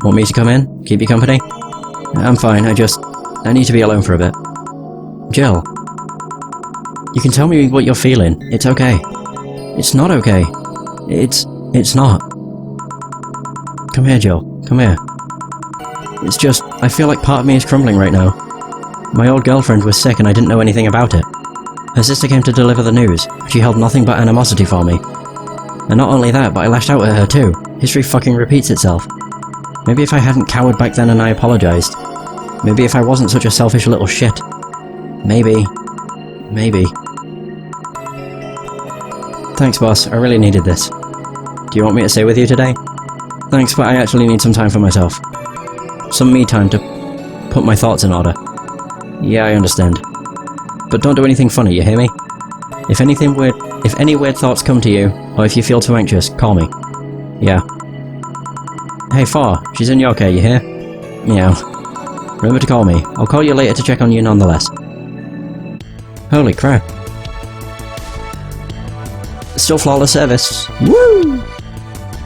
Want me to come in? Keep you company? I'm fine, I need to be alone for a bit. Jill. You can tell me what you're feeling. It's okay. It's not okay. It's not. Come here, Jill. Come here. It's just, I feel like part of me is crumbling right now. My old girlfriend was sick and I didn't know anything about it. Her sister came to deliver the news, but she held nothing but animosity for me. And not only that, but I lashed out at her too. History fucking repeats itself. Maybe if I hadn't cowered back then and I apologized. Maybe if I wasn't such a selfish little shit. Maybe. Thanks, boss. I really needed this. Do you want me to stay with you today? Thanks, but I actually need some time for myself. Some me time to put my thoughts in order. Yeah, I understand. But don't do anything funny, you hear me? If any weird thoughts come to you, or if you feel too anxious, call me. Yeah. Hey, Four, she's in your care, you hear? Meow. Remember to call me. I'll call you later to check on you nonetheless. Holy crap. Still flawless service. Woo!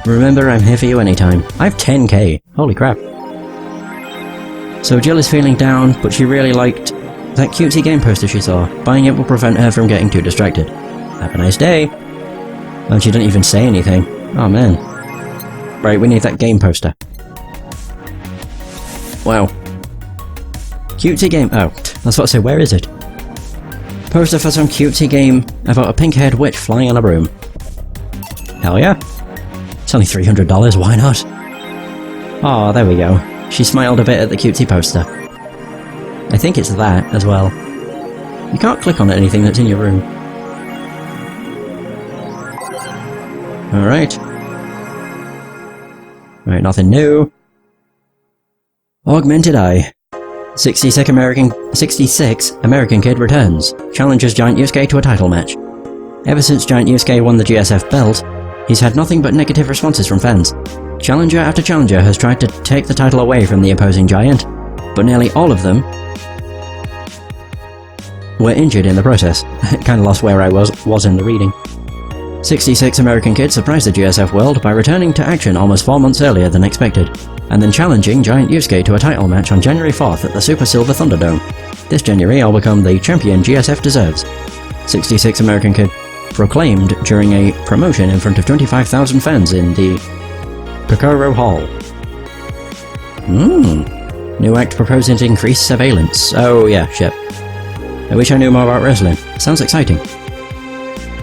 Remember, I'm here for you anytime. I have 10k. Holy crap. So Jill is feeling down, but she really liked that cutesy game poster she saw. Buying it will prevent her from getting too distracted. Have a nice day. And she didn't even say anything. Oh man. Right, we need that game poster. Wow. Cutesy game. Oh, I was about to say, where is it? Poster for some cutesy game about a pink-haired witch flying on a broom. Hell yeah. It's only $300, why not? Oh, there we go. She smiled a bit at the cutesy poster. I think it's that as well. You can't click on anything that's in your room. Alright. Right, nothing new. Augmented Eye. 66 American kid returns. Challenges Giant Yusuke to a title match. Ever since Giant Yusuke won the GSF belt, he's had nothing but negative responses from fans. Challenger after challenger has tried to take the title away from the opposing giant, but nearly all of them were injured in the process. Kinda lost where I was in the reading. 66 American Kid surprised the GSF world by returning to action almost 4 months earlier than expected, and then challenging Giant Yusuke to a title match on January 4th at the Super Silver Thunderdome. This January I'll become the champion GSF deserves. 66 American Kid proclaimed during a promotion in front of 25,000 fans in the Kokoro Hall. New act proposes increased surveillance. Oh yeah, shit. I wish I knew more about wrestling. Sounds exciting.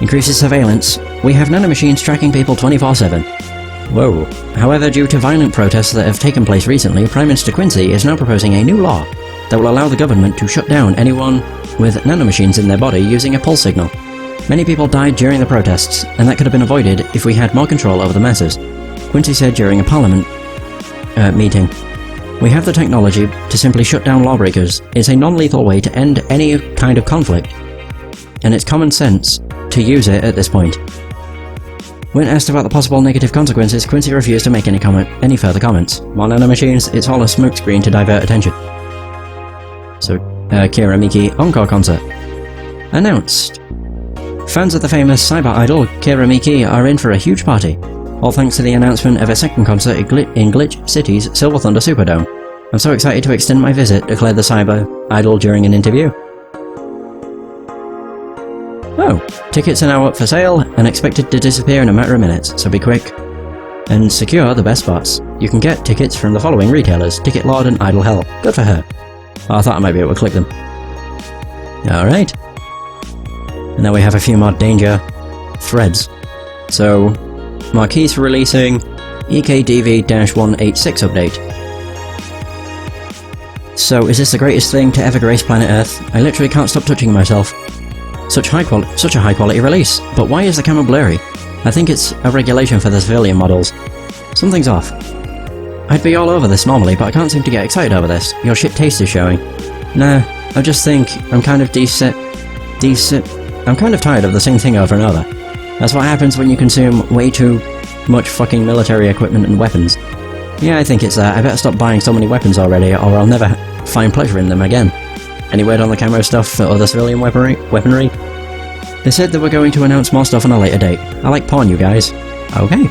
Increases surveillance. We have nanomachines tracking people 24/7. Whoa. However, due to violent protests that have taken place recently, Prime Minister Quincy is now proposing a new law that will allow the government to shut down anyone with nanomachines in their body using a pulse signal. Many people died during the protests, and that could have been avoided if we had more control over the masses. Quincy said during a parliament meeting, "We have the technology to simply shut down lawbreakers. It's a non-lethal way to end any kind of conflict, and it's common sense to use it at this point." When asked about the possible negative consequences, Quincy refused to make any further comments. More nanomachines, it's all a smokescreen to divert attention. So, Kira Miki Encore concert. Announced. Fans of the famous cyber idol, Kira Miki, are in for a huge party. All thanks to the announcement of a second concert in Glitch City's Silver Thunder Superdome. I'm so excited to extend my visit, declared the cyber idol during an interview. Oh, tickets are now up for sale and expected to disappear in a matter of minutes, so be quick and secure the best spots. You can get tickets from the following retailers: Ticket Lord and Idle Hell. Good for her. Oh, I thought I might be able to click them. Alright. And now we have a few more danger threads. So, Marquis for releasing EKDV-186 update. So, is this the greatest thing to ever grace planet Earth? I literally can't stop touching myself. Such a high quality release, but why is the camera blurry? I think it's a regulation for the civilian models. Something's off. I'd be all over this normally, but I can't seem to get excited over this. Your shit taste is showing. Nah, I just think I'm kind of I'm kind of tired of the same thing over and over. That's what happens when you consume way too much fucking military equipment and weapons. Yeah, I think it's that. I better stop buying so many weapons already, or I'll never find pleasure in them again. Any word on the camo stuff for other civilian weaponry? They said they were going to announce more stuff on a later date. I like porn, you guys. Okay.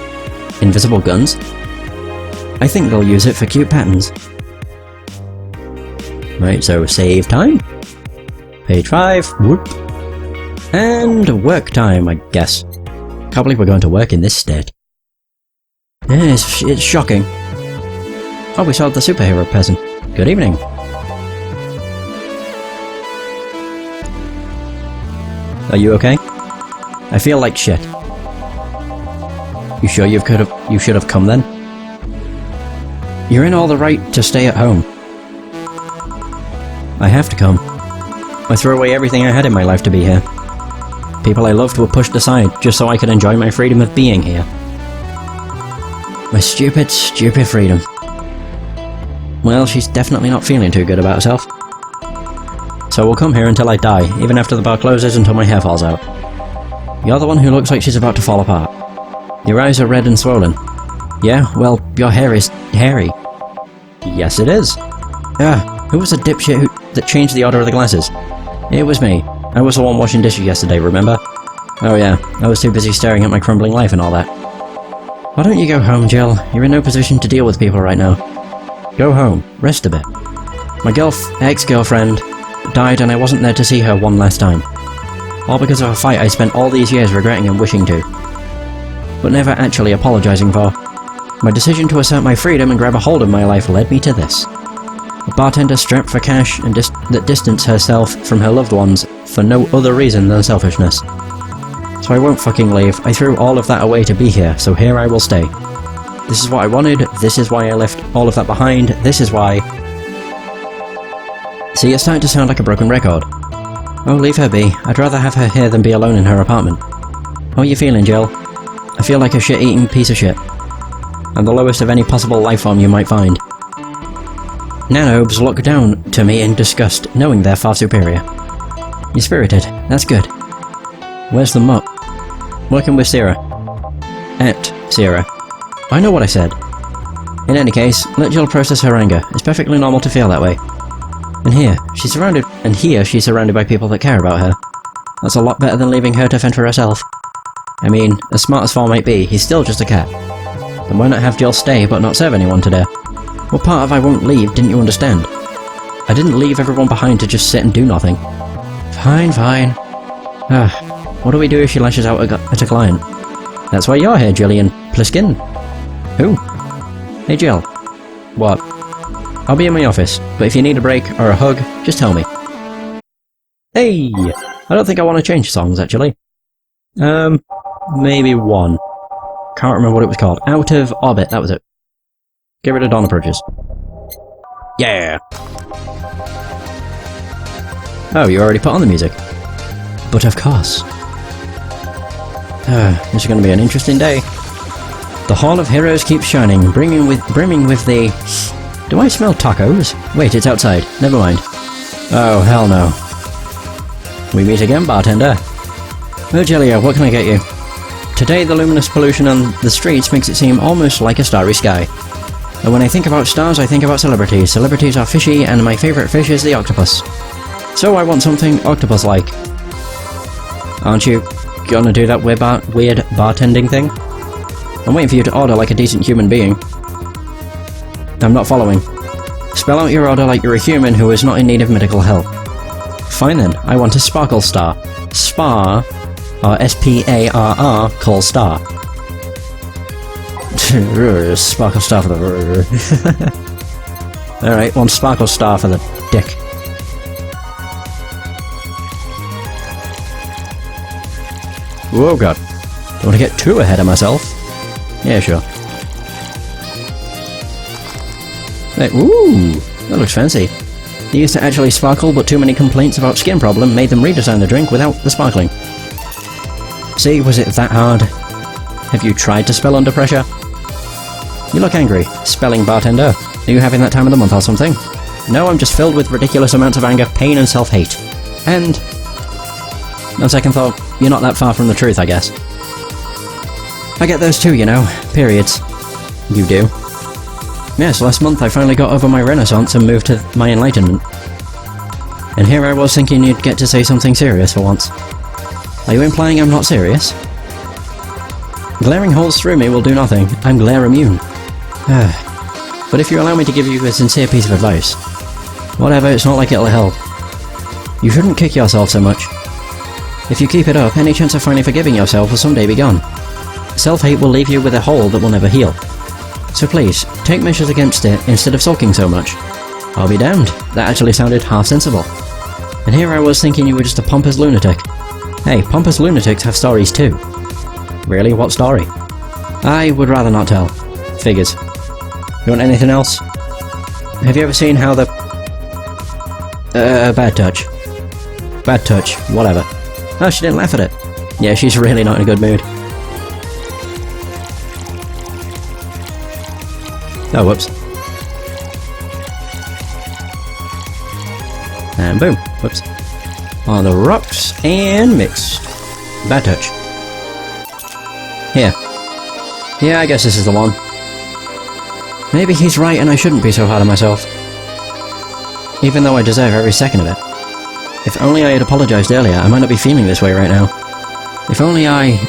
Invisible guns. I think they'll use it for cute patterns. Right, so save time. Page 5, whoop. And work time, I guess. Can't believe we're going to work in this state. Yeah, it's shocking. Oh, we saw the superhero person. Good evening. Are you okay? I feel like shit. You sure you should have come then? You're in all the right to stay at home. I have to come. I threw away everything I had in my life to be here. People I loved were pushed aside just so I could enjoy my freedom of being here. My stupid, stupid freedom. Well, she's definitely not feeling too good about herself. So we'll come here until I die, even after the bar closes until my hair falls out. You're the one who looks like she's about to fall apart. Your eyes are red and swollen. Yeah, well, your hair is hairy. Yes, it is. Who was the dipshit that changed the order of the glasses? It was me. I was the one washing dishes yesterday, remember? Oh yeah, I was too busy staring at my crumbling life and all that. Why don't you go home, Jill? You're in no position to deal with people right now. Go home. Rest a bit. My ex-girlfriend died and I wasn't there to see her one last time. All because of a fight I spent all these years regretting and wishing to. But never actually apologising for. My decision to assert my freedom and grab a hold of my life led me to this. A bartender strapped for cash and that distanced herself from her loved ones for no other reason than selfishness. So I won't fucking leave. I threw all of that away to be here, so here I will stay. This is what I wanted, this is why I left all of that behind, this is why... See, you're starting to sound like a broken record. Oh, leave her be. I'd rather have her here than be alone in her apartment. How are you feeling, Jill? I feel like a shit-eating piece of shit. I'm the lowest of any possible life form you might find. Nanobes look down to me in disgust, knowing they're far superior. You're spirited. That's good. Where's the mutt? Working with Sierra. At Sierra. I know what I said. In any case, let Jill process her anger. It's perfectly normal to feel that way. And here, she's surrounded by people that care about her. That's a lot better than leaving her to fend for herself. I mean, as smart as Fall might be, he's still just a cat. Then why not have Jill stay but not serve anyone today? What part of I won't leave didn't you understand? I didn't leave everyone behind to just sit and do nothing. Fine, fine. What do we do if she lashes out at a client? That's why you're here, Jillian Pliskin. Who? Hey Jill. What? I'll be in my office, but if you need a break or a hug, just tell me. Hey! I don't think I want to change songs, actually. Maybe one. Can't remember what it was called. Out of Orbit, that was it. Get rid of Dawn Approaches. Yeah! Oh, you already put on the music. But of course. This is going to be an interesting day. The Hall of Heroes keeps shining, brimming with the... Do I smell tacos? Wait, it's outside. Never mind. Oh, hell no. We meet again, bartender. Oh, Jellia, what can I get you? Today, the luminous pollution on the streets makes it seem almost like a starry sky. And when I think about stars, I think about celebrities. Celebrities are fishy, and my favourite fish is the octopus. So I want something octopus-like. Aren't you gonna do that weird bartending thing? I'm waiting for you to order like a decent human being. I'm not following. Spell out your order like you're a human who is not in need of medical help. Fine then, I want a sparkle star. Spar, or S-P-A-R-R, call star. Sparkle star for the... Alright, one sparkle star for the dick. Whoa, God. Don't want to get too ahead of myself. Yeah, sure. Hey, ooh, that looks fancy. They used to actually sparkle, but too many complaints about skin problem made them redesign the drink without the sparkling. See, was it that hard? Have you tried to spell under pressure? You look angry. Spelling bartender. Are you having that time of the month or something? No, I'm just filled with ridiculous amounts of anger, pain and self-hate. And... on second thought, you're not that far from the truth, I guess. I get those too, you know. Periods. You do. Yes, last month I finally got over my renaissance and moved to my enlightenment. And here I was thinking you'd get to say something serious for once. Are you implying I'm not serious? Glaring holes through me will do nothing. I'm glare immune. but if you allow me to give you a sincere piece of advice... Whatever, it's not like it'll help. You shouldn't kick yourself so much. If you keep it up, any chance of finally forgiving yourself will someday be gone. Self-hate will leave you with a hole that will never heal. So please, take measures against it instead of sulking so much. I'll be damned, that actually sounded half sensible. And here I was thinking you were just a pompous lunatic. Hey, pompous lunatics have stories too. Really? What story? I would rather not tell. Figures. You want anything else? Have you ever seen how the... bad touch. Bad touch, whatever. Oh, she didn't laugh at it. Yeah, she's really not in a good mood. Oh, whoops. And boom. Whoops. On the rocks and mixed. Bad touch. Here. Yeah, I guess this is the one. Maybe he's right and I shouldn't be so hard on myself. Even though I deserve every second of it. If only I had apologized earlier, I might not be feeling this way right now. If only I...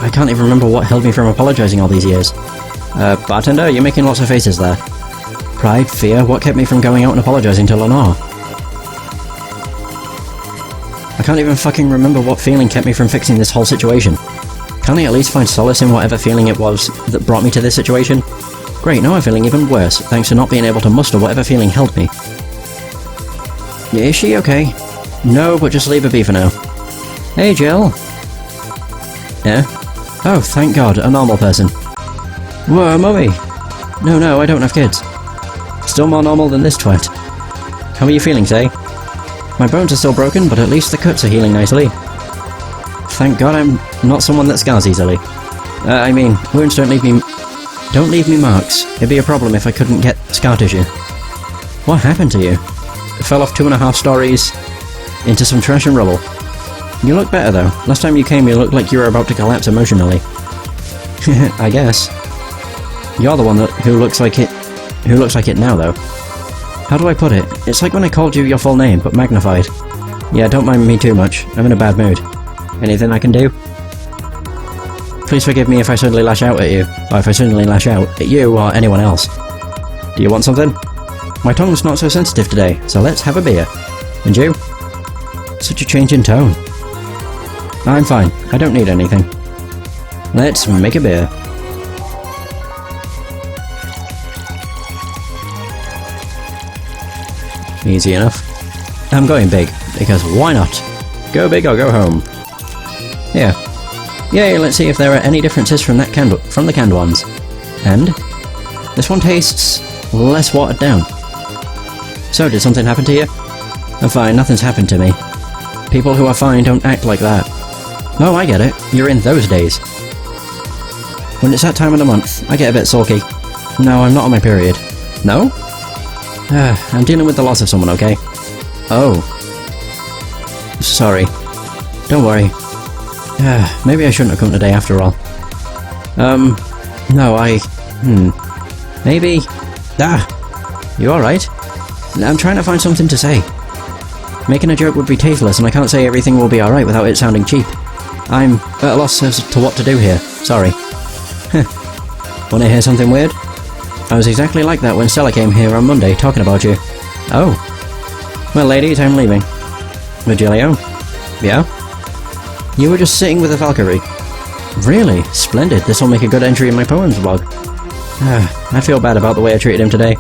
I can't even remember what held me from apologizing all these years. Bartender, you're making lots of faces there. Pride, fear, what kept me from going out and apologizing to Lenore? I can't even fucking remember what feeling kept me from fixing this whole situation. Can't I at least find solace in whatever feeling it was that brought me to this situation? Great, now I'm feeling even worse, thanks to not being able to muster whatever feeling held me. Is she okay? No, but just leave her be for now. Hey, Jill. Yeah? Oh, thank God, a normal person. Whoa, mummy! No, I don't have kids. Still more normal than this twat. How are you feeling, Zay? My bones are still broken, but at least the cuts are healing nicely. Thank God I'm not someone that scars easily. I mean, wounds don't leave me marks. It'd be a problem if I couldn't get scar tissue. What happened to you? I fell off 2.5 stories into some trash and rubble. You look better though. Last time you came you looked like you were about to collapse emotionally. I guess. You're the one who looks like it now though. How do I put it? It's like when I called you your full name, but magnified. Yeah, don't mind me too much. I'm in a bad mood. Anything I can do? Please forgive me if I suddenly lash out at you, or if I suddenly lash out at you or anyone else. Do you want something? My tongue's not so sensitive today, so let's have a beer. And you? Such a change in tone. I'm fine. I don't need anything. Let's make a beer. Easy enough. I'm going big, because why not? Go big or go home. Here. Yay, let's see if there are any differences from the canned ones. And? This one tastes less watered down. So, did something happen to you? I'm fine, nothing's happened to me. People who are fine don't act like that. Oh, I get it. You're in those days. When it's that time of the month, I get a bit sulky. No, I'm not on my period. No? I'm dealing with the loss of someone, okay? Oh. Sorry. Don't worry. Maybe I shouldn't have come today after all. No, maybe... You alright? I'm trying to find something to say. Making a joke would be tasteless, and I can't say everything will be alright without it sounding cheap. I'm at a loss as to what to do here. Sorry. Wanna hear something weird? I was exactly like that when Stella came here on Monday talking about you. Oh. Well, ladies, I'm leaving. Virgilio? Yeah? You were just sitting with a Valkyrie. Really? Splendid. This will make a good entry in my poems blog. I feel bad about the way I treated him today.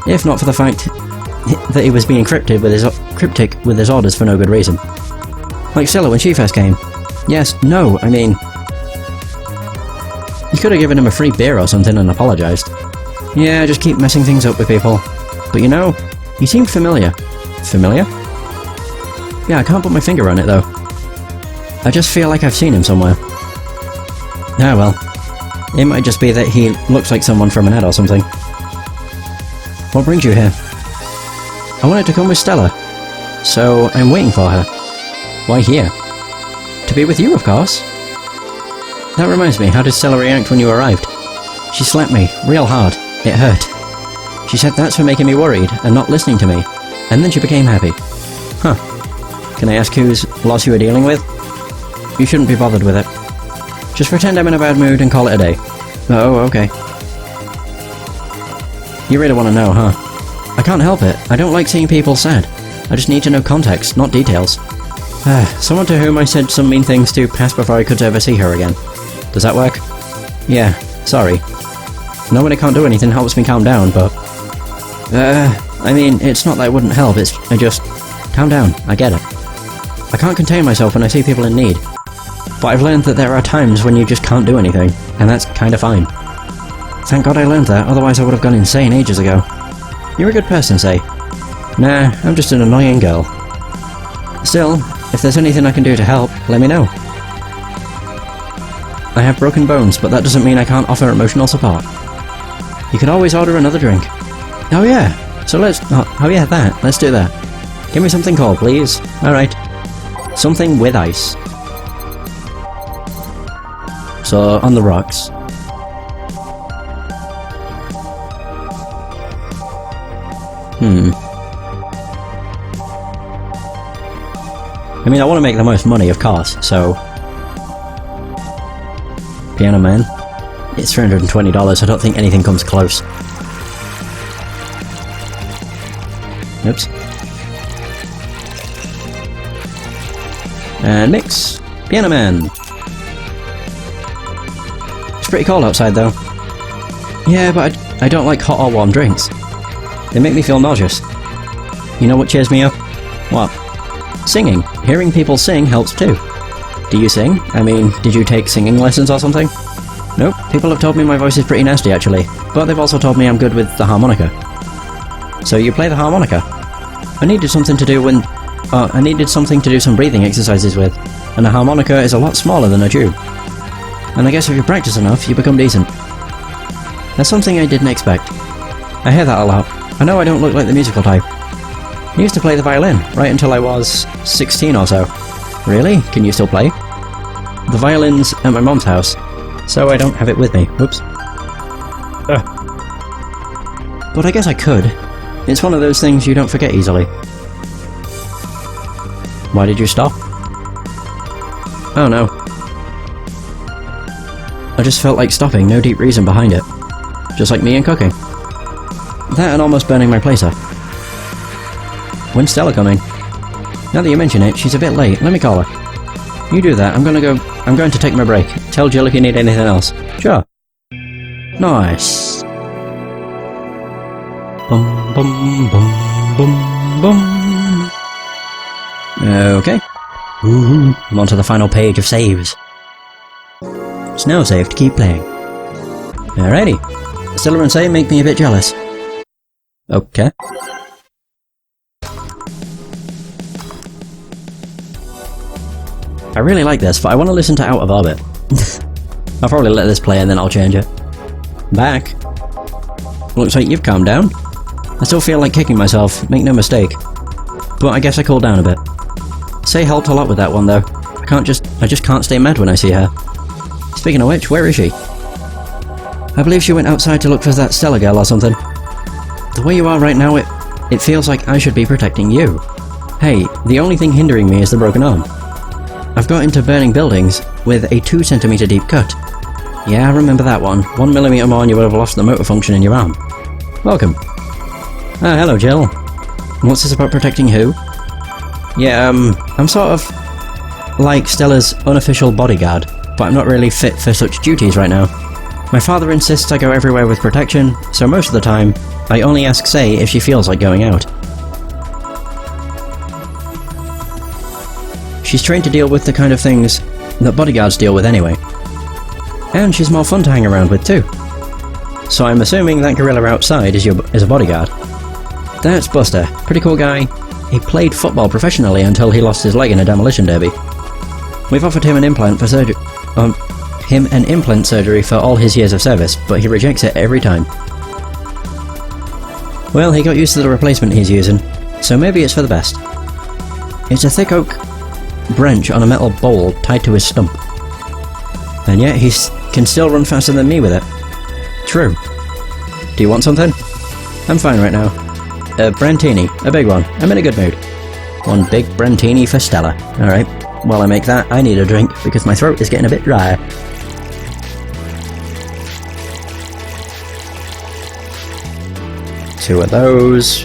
If not for the fact that he was being cryptic with his orders for no good reason. Like Stella when she first came. Yes, no, I mean... You could have given him a free beer or something and apologised. Yeah, just keep messing things up with people. But you know, he seemed familiar. Familiar? Yeah, I can't put my finger on it though. I just feel like I've seen him somewhere. Ah well. It might just be that he looks like someone from an ad or something. What brings you here? I wanted to come with Stella. So I'm waiting for her. Why here? To be with you, of course. That reminds me, how did Stella react when you arrived? She slapped me, real hard. It hurt. She said that's for making me worried and not listening to me. And then she became happy. Huh. Can I ask whose loss you were dealing with? You shouldn't be bothered with it. Just pretend I'm in a bad mood and call it a day. Oh, okay. You really want to know, huh? I can't help it. I don't like seeing people sad. I just need to know context, not details. Someone to whom I said some mean things to passed before I could ever see her again. Does that work? Yeah, sorry. Knowing I can't do anything helps me calm down, but... I mean, it's not that it wouldn't help, I just... Calm down, I get it. I can't contain myself when I see people in need. But I've learned that there are times when you just can't do anything, and that's kinda fine. Thank God I learned that, otherwise I would have gone insane ages ago. You're a good person, say. Nah, I'm just an annoying girl. Still, if there's anything I can do to help, let me know. I have broken bones, but that doesn't mean I can't offer emotional support. You could always order another drink. Oh yeah, so let's... Oh yeah, that. Let's do that. Give me something cold, please. Alright. Something with ice. So, on the rocks. I mean, I want to make the most money, of course, so... Piano Man. It's $320, I don't think anything comes close. Oops. And mix. Piano Man. It's pretty cold outside though. Yeah, but I don't like hot or warm drinks. They make me feel nauseous. You know what cheers me up? What? Singing. Hearing people sing helps too. Do you sing? I mean, did you take singing lessons or something? Nope, people have told me my voice is pretty nasty actually, but they've also told me I'm good with the harmonica. So you play the harmonica? I needed something to do some breathing exercises with, and a harmonica is a lot smaller than a tube. And I guess if you practice enough, you become decent. That's something I didn't expect. I hear that a lot. I know I don't look like the musical type. I used to play the violin, right until I was 16 or so. Really? Can you still play? The violin's at my mom's house, so I don't have it with me. Oops. But I guess I could. It's one of those things you don't forget easily. Why did you stop? Oh no. I just felt like stopping, no deep reason behind it. Just like me and cooking. That and almost burning my place up. When's Stella coming? Now that you mention it, she's a bit late. Let me call her. You do that. I'm going to take my break. Tell Jill if you need anything else. Sure. Nice. Bum bum bum bum bum. Okay. I'm on to the final page of saves. It's now safe to keep playing. Alrighty. Stella and Say make me a bit jealous. Okay. I really like this, but I want to listen to Out of Orbit. I'll probably let this play and then I'll change it. Back. Looks like you've calmed down. I still feel like kicking myself, make no mistake. But I guess I cooled down a bit. Say helped a lot with that one though. I just can't stay mad when I see her. Speaking of which, where is she? I believe she went outside to look for that Stella girl or something. The way you are right now, it feels like I should be protecting you. Hey, the only thing hindering me is the broken arm. I've got into burning buildings with a 2 cm deep cut. Yeah, I remember that one. 1 mm more and you would have lost the motor function in your arm. Welcome. Ah, hello Jill. What's this about protecting who? Yeah, I'm sort of like Stella's unofficial bodyguard, but I'm not really fit for such duties right now. My father insists I go everywhere with protection, so most of the time, I only ask Say if she feels like going out. She's trained to deal with the kind of things that bodyguards deal with anyway. And she's more fun to hang around with too. So I'm assuming that gorilla outside is a bodyguard. That's Buster, pretty cool guy. He played football professionally until he lost his leg in a demolition derby. We've offered him an implant for surgery. Implant surgery for all his years of service, but he rejects it every time. Well, he got used to the replacement he's using, so maybe it's for the best. It's a thick oak branch on a metal bowl tied to his stump. And yet he can still run faster than me with it. True. Do you want something? I'm fine right now. A Brantini, a big one. I'm in a good mood. One big Brantini for Stella. Alright, while I make that, I need a drink because my throat is getting a bit dry. 2 of those.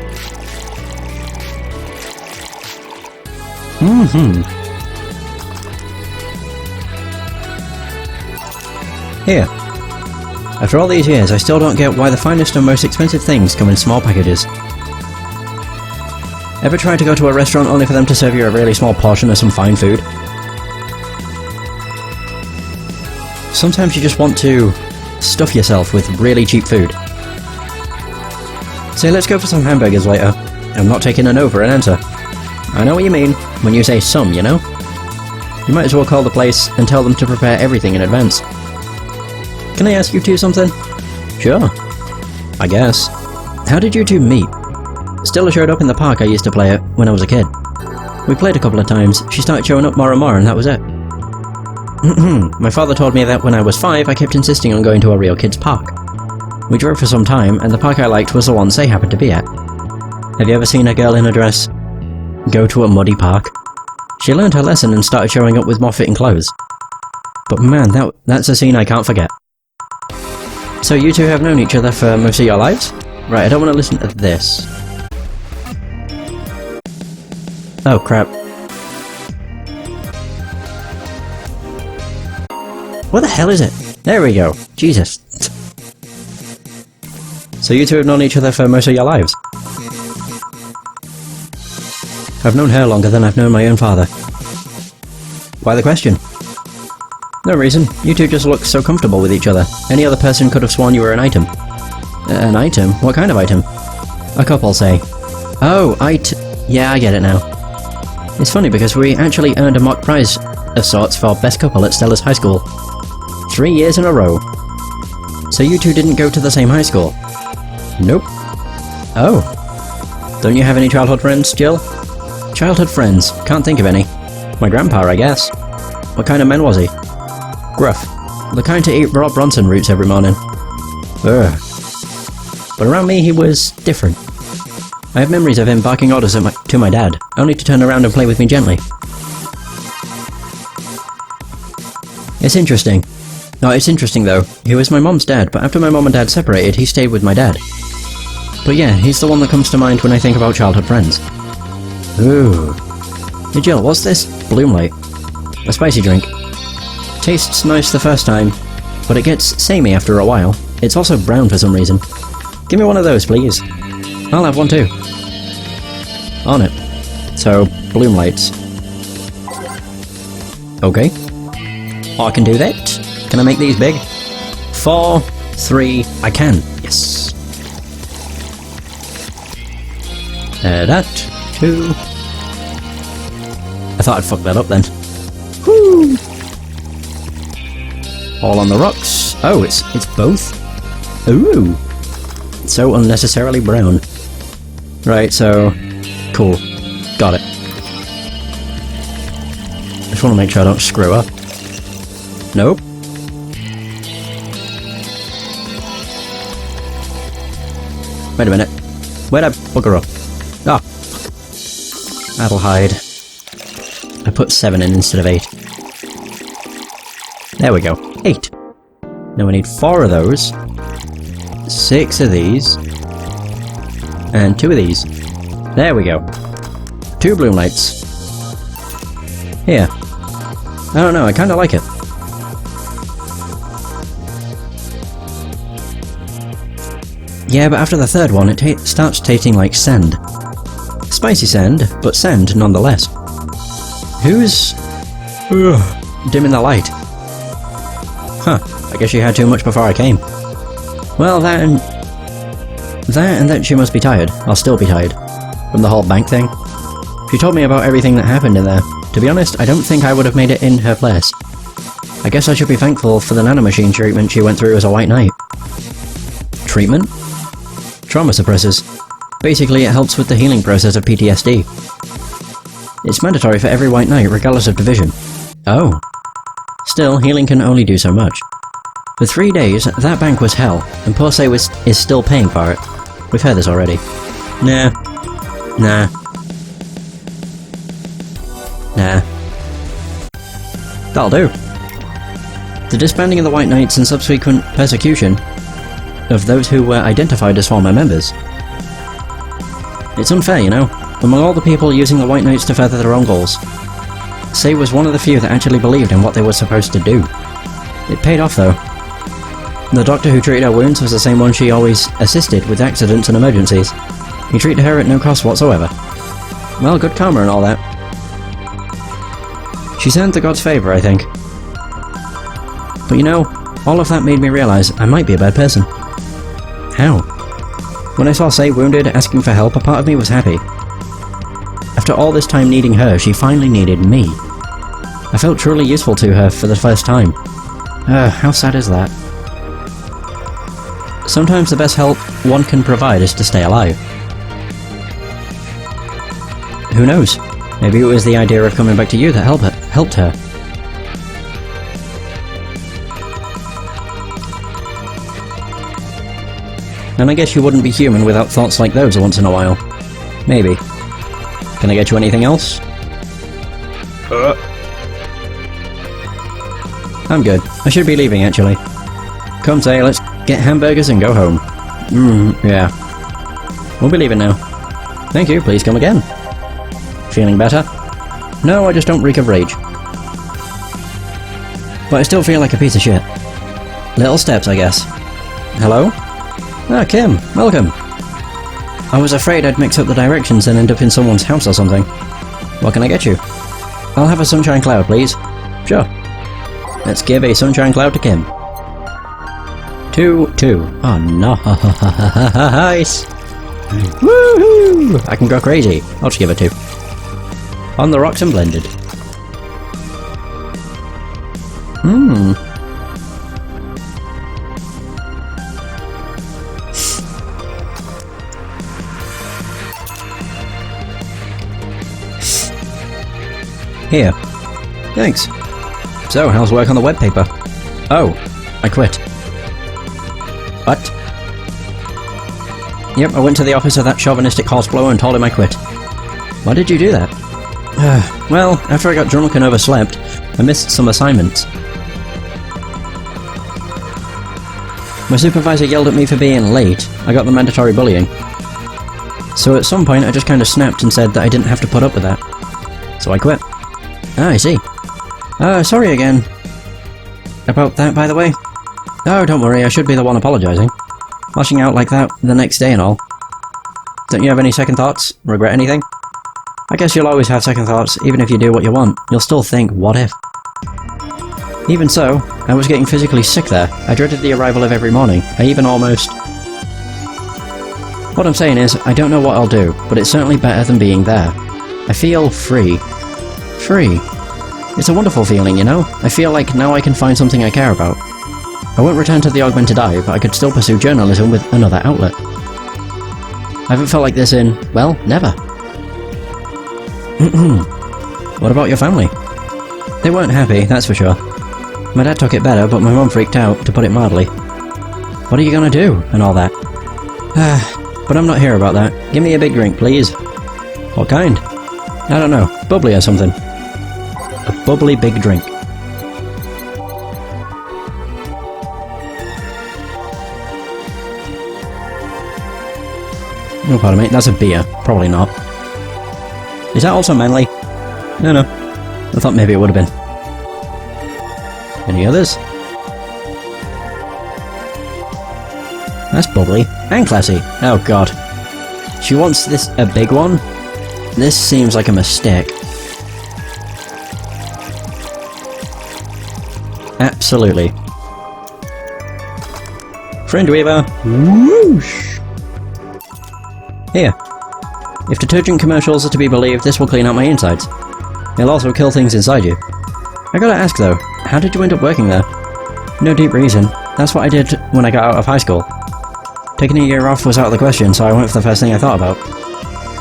Here. After all these years, I still don't get why the finest and most expensive things come in small packages. Ever tried to go to a restaurant only for them to serve you a really small portion of some fine food? Sometimes you just want to stuff yourself with really cheap food. Say, let's go for some hamburgers later. I'm not taking a no for an answer. I know what you mean, when you say some, you know? You might as well call the place and tell them to prepare everything in advance. Can I ask you two something? Sure. I guess. How did you two meet? Stella showed up in the park I used to play at when I was a kid. We played a couple of times, she started showing up more and more, and that was it. My father told me that when I was 5, I kept insisting on going to a real kid's park. We drove for some time, and the park I liked was the one they happened to be at. Have you ever seen a girl in a dress go to a muddy park? She learned her lesson and started showing up with more fitting clothes. But man, that's a scene I can't forget. So you two have known each other for most of your lives? Right, I don't want to listen to this. Oh crap. What the hell is it? There we go. Jesus. So you two have known each other for most of your lives? I've known her longer than I've known my own father. Why the question? No reason. You two just look so comfortable with each other. Any other person could have sworn you were an item. An item? What kind of item? A couple, say. Oh, yeah, I get it now. It's funny because we actually earned a mock prize of sorts for best couple at Stella's high school. 3 years in a row. So you two didn't go to the same high school? Nope. Oh. Don't you have any childhood friends, Jill? Childhood friends? Can't think of any. My grandpa, I guess. What kind of man was he? Gruff. The kind to eat raw Bronson roots every morning. Ugh. But around me he was different. I have memories of him barking orders to my dad, only to turn around and play with me gently. It's interesting. No, it's interesting though. He was my mom's dad, but after my mom and dad separated, he stayed with my dad. But yeah, he's the one that comes to mind when I think about childhood friends. Ooh. Hey Jill, what's this? Bloomlight. A spicy drink. Tastes nice the first time, but it gets samey after a while. It's also brown for some reason. Give me one of those, please. I'll have one too. On it. So, Bloomlights. Okay. I can do that. Can I make these big? 4, 3, I can. Yes. That. 2. I thought I'd fuck that up then. Woo! All on the rocks. Oh, it's both? Ooh! It's so unnecessarily brown. Right, so... Cool. Got it. Just want to make sure I don't screw up. Nope. Wait a minute. Where'd I bugger up? Ah, fuck. That'll hide. I put 7 in instead of 8. There we go. 8. Now we need 4 of those. 6 of these. And 2 of these. There we go. 2 Bloomlights. Here. I don't know, I kinda like it. Yeah, but after the third one, it starts tasting like sand. Spicy sand, but sand nonetheless. Who's... dimming the light? Huh, I guess she had too much before I came. Well, that and that she must be tired. I'll still be tired. From the whole bank thing. She told me about everything that happened in there. To be honest, I don't think I would have made it in her place. I guess I should be thankful for the nanomachine treatment she went through as a white knight. Treatment? Trauma suppressors. Basically, it helps with the healing process of PTSD. It's mandatory for every white knight, regardless of division. Oh. Still, healing can only do so much. For 3 days, that bank was hell, and poor Say is still paying for it. We've heard this already. Nah. Nah. Nah. That'll do. The disbanding of the White Knights and subsequent persecution of those who were identified as former members. It's unfair, you know, among all the people using the White Knights to further their own goals. Say was one of the few that actually believed in what they were supposed to do. It paid off, though. The doctor who treated her wounds was the same one she always assisted with accidents and emergencies. He treated her at no cost whatsoever. Well, good karma and all that. She's earned the god's favour, I think. But you know, all of that made me realise I might be a bad person. How? When I saw Say wounded, asking for help, a part of me was happy. After all this time needing her, she finally needed me. I felt truly useful to her for the first time. How sad is that? Sometimes the best help one can provide is to stay alive. Who knows? Maybe it was the idea of coming back to you that helped her. And I guess you wouldn't be human without thoughts like those once in a while. Maybe. Can I get you anything else? I'm good. I should be leaving, actually. Come, Say, let's get hamburgers and go home. Yeah. We'll be leaving now. Thank you, please come again. Feeling better? No, I just don't reek of rage. But I still feel like a piece of shit. Little steps, I guess. Hello? Ah, Kim, welcome. I was afraid I'd mix up the directions and end up in someone's house or something. What can I get you? I'll have a sunshine cloud, please. Sure. Let's give a sunshine cloud to Kim. 2, 2. Oh, nice! Woohoo! I can go crazy. I'll just give it 2. On the rocks and blended. Here. Thanks. So, how's work on the web paper? Oh, I quit. What? Yep, I went to the office of that chauvinistic horseblower and told him I quit. Why did you do that? Well, after I got drunk and overslept, I missed some assignments. My supervisor yelled at me for being late. I got the mandatory bullying. So at some point I just kind of snapped and said that I didn't have to put up with that. So I quit. Ah, I see. Sorry again. About that, by the way? Oh, don't worry, I should be the one apologising. Lashing out like that the next day and all. Don't you have any second thoughts? Regret anything? I guess you'll always have second thoughts, even if you do what you want. You'll still think, what if? Even so, I was getting physically sick there. I dreaded the arrival of every morning. I even almost... What I'm saying is, I don't know what I'll do, but it's certainly better than being there. I feel free. Free. It's a wonderful feeling, you know? I feel like now I can find something I care about. I won't return to the Augmented Eye, but I could still pursue journalism with another outlet. I haven't felt like this in, well, never. What about your family? They weren't happy, that's for sure. My dad took it better, but my mum freaked out, to put it mildly. What are you gonna do, and all that? But I'm not here about that. Give me a big drink, please. What kind? I don't know, bubbly or something. A bubbly big drink. No, pardon me, that's a beer. Probably not. Is that also manly? No. I thought maybe it would have been. Any others? That's bubbly. And classy. Oh god. She wants this a big one? This seems like a mistake. Absolutely. Friend Weaver. Whoosh! Here. If detergent commercials are to be believed, this will clean out my insides. It'll also kill things inside you. I gotta ask though, how did you end up working there? No deep reason. That's what I did when I got out of high school. Taking a year off was out of the question, so I went for the first thing I thought about.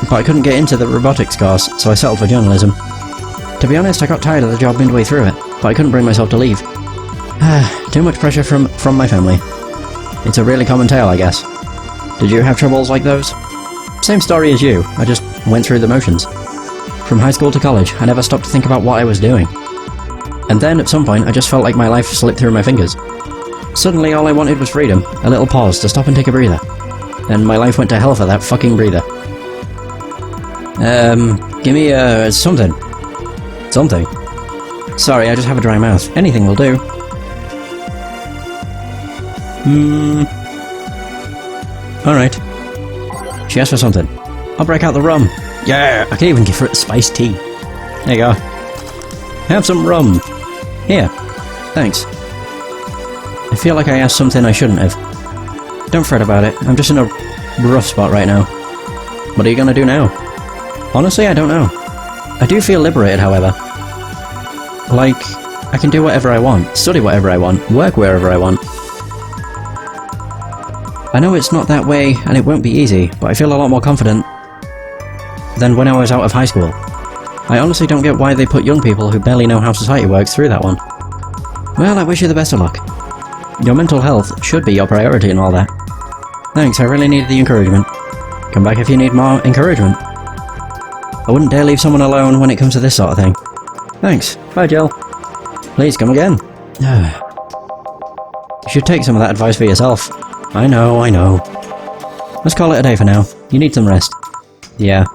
But I couldn't get into the robotics course, so I settled for journalism. To be honest, I got tired of the job midway through it, but I couldn't bring myself to leave. Too much pressure from my family. It's a really common tale, I guess. Did you have troubles like those? Same story as you, I just went through the motions. From high school to college, I never stopped to think about what I was doing. And then, at some point, I just felt like my life slipped through my fingers. Suddenly, all I wanted was freedom, a little pause to stop and take a breather. Then my life went to hell for that fucking breather. Give me, something. Something. Sorry, I just have a dry mouth. Anything will do. Alright. She asked for something. I'll break out the rum. Yeah, I can even give her the spiced tea. There you go. Have some rum. Here. Thanks. I feel like I asked something I shouldn't have. Don't fret about it. I'm just in a rough spot right now. What are you gonna do now? Honestly, I don't know. I do feel liberated, however. Like, I can do whatever I want, study whatever I want, work wherever I want. I know it's not that way, and it won't be easy, but I feel a lot more confident than when I was out of high school. I honestly don't get why they put young people who barely know how society works through that one. Well, I wish you the best of luck. Your mental health should be your priority and all that. Thanks, I really needed the encouragement. Come back if you need more encouragement. I wouldn't dare leave someone alone when it comes to this sort of thing. Thanks. Bye, Jill. Please come again. You should take some of that advice for yourself. I know. Let's call it a day for now. You need some rest. Yeah.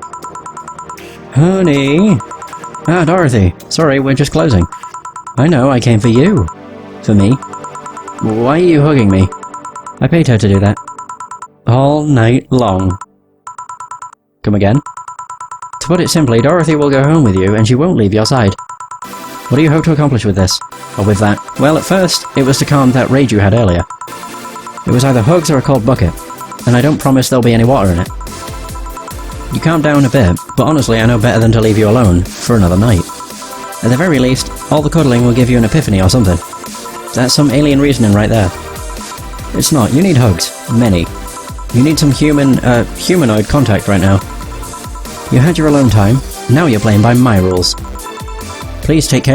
Honey! Ah, Dorothy. Sorry, we're just closing. I know, I came for you. For me. Why are you hugging me? I paid her to do that. All night long. Come again? To put it simply, Dorothy will go home with you and she won't leave your side. What do you hope to accomplish with this? Or with that? Well, at first, it was to calm that rage you had earlier. It was either hugs or a cold bucket, and I don't promise there'll be any water in it. You calmed down a bit, but honestly I know better than to leave you alone for another night. At the very least, all the cuddling will give you an epiphany or something. That's some alien reasoning right there. It's not. You need hugs. Many. You need some humanoid contact right now. You had your alone time, now you're playing by my rules. Please take care